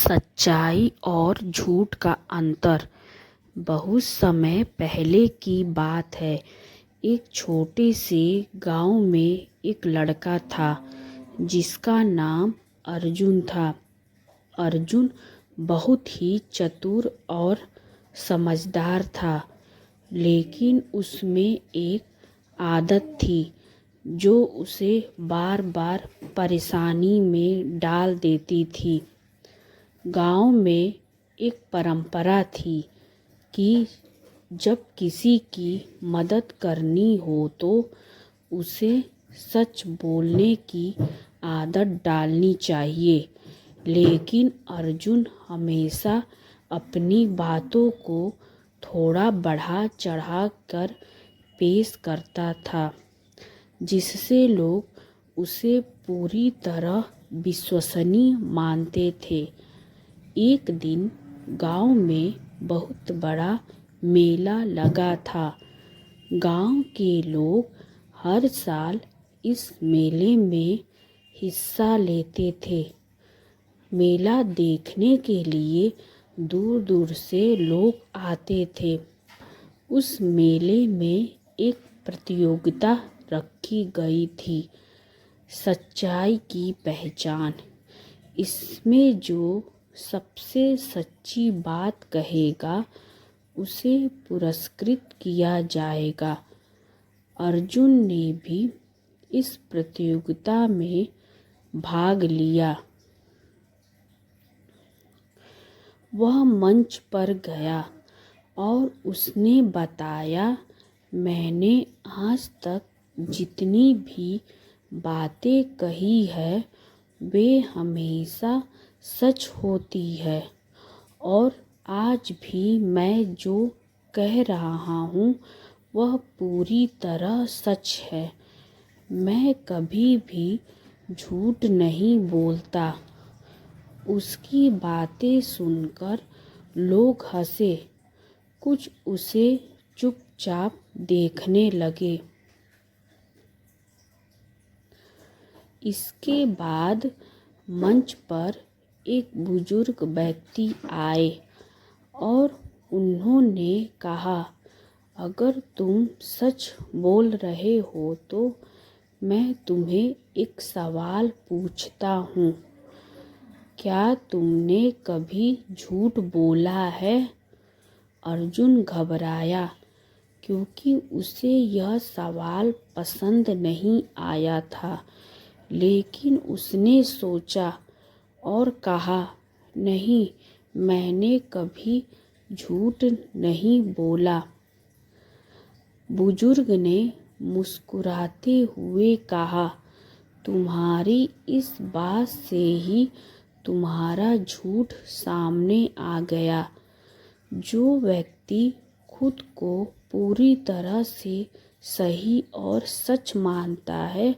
सच्चाई और झूठ का अंतर। बहुत समय पहले की बात है। एक छोटे से गांव में एक लड़का था जिसका नाम अर्जुन था। अर्जुन बहुत ही चतुर और समझदार था, लेकिन उसमें एक आदत थी जो उसे बार बार परेशानी में डाल देती थी। गांव में एक परंपरा थी कि जब किसी की मदद करनी हो तो उसे सच बोलने की आदत डालनी चाहिए। लेकिन अर्जुन हमेशा अपनी बातों को थोड़ा बढ़ा चढ़ा कर पेश करता था, जिससे लोग उसे पूरी तरह विश्वसनीय मानते थे। एक दिन गांव में बहुत बड़ा मेला लगा था। गांव के लोग हर साल इस मेले में हिस्सा लेते थे। मेला देखने के लिए दूर दूर से लोग आते थे। उस मेले में एक प्रतियोगिता रखी गई थी, सच्चाई की पहचान। इसमें जो सबसे सच्ची बात कहेगा उसे पुरस्कृत किया जाएगा। अर्जुन ने भी इस प्रतियोगिता में भाग लिया। वह मंच पर गया और उसने बताया, मैंने आज तक जितनी भी बातें कही है वे हमेशा सच होती है, और आज भी मैं जो कह रहा हूँ वह पूरी तरह सच है। मैं कभी भी झूठ नहीं बोलता। उसकी बातें सुनकर लोग हंसे। कुछ उसे चुपचाप देखने लगे। इसके बाद मंच पर एक बुजुर्ग व्यक्ति आए और उन्होंने कहा, अगर तुम सच बोल रहे हो तो मैं तुम्हें एक सवाल पूछता हूँ। क्या तुमने कभी झूठ बोला है? अर्जुन घबराया क्योंकि उसे यह सवाल पसंद नहीं आया था, लेकिन उसने सोचा और कहा, नहीं, मैंने कभी झूठ नहीं बोला। बुजुर्ग ने मुस्कुराते हुए कहा, तुम्हारी इस बात से ही तुम्हारा झूठ सामने आ गया। जो व्यक्ति खुद को पूरी तरह से सही और सच मानता है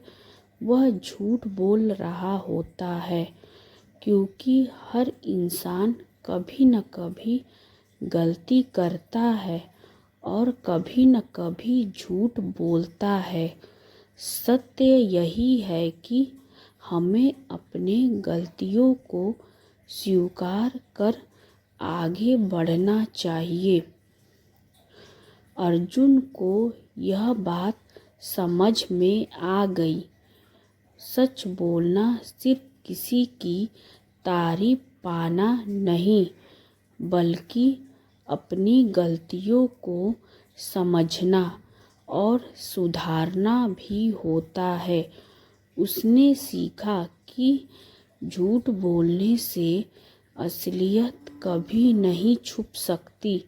वह झूठ बोल रहा होता है, क्योंकि हर इंसान कभी न कभी गलती करता है और कभी न कभी झूठ बोलता है। सत्य यही है कि हमें अपने गलतियों को स्वीकार कर आगे बढ़ना चाहिए। अर्जुन को यह बात समझ में आ गई। सच बोलना सिर्फ किसी की तारीफ पाना नहीं, बल्कि अपनी गलतियों को समझना और सुधारना भी होता है। उसने सीखा कि झूठ बोलने से असलियत कभी नहीं छुप सकती,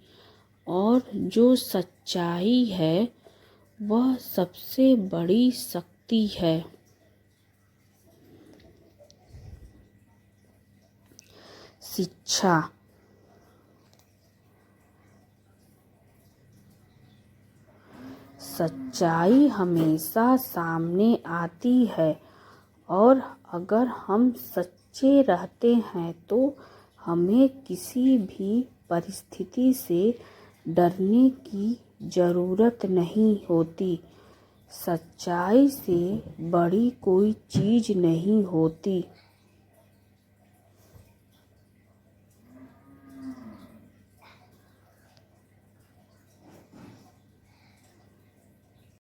और जो सच्चाई है वह सबसे बड़ी शक्ति है। शिक्षा। सच्चाई हमेशा सामने आती है, और अगर हम सच्चे रहते हैं तो हमें किसी भी परिस्थिति से डरने की ज़रूरत नहीं होती। सच्चाई से बड़ी कोई चीज़ नहीं होती।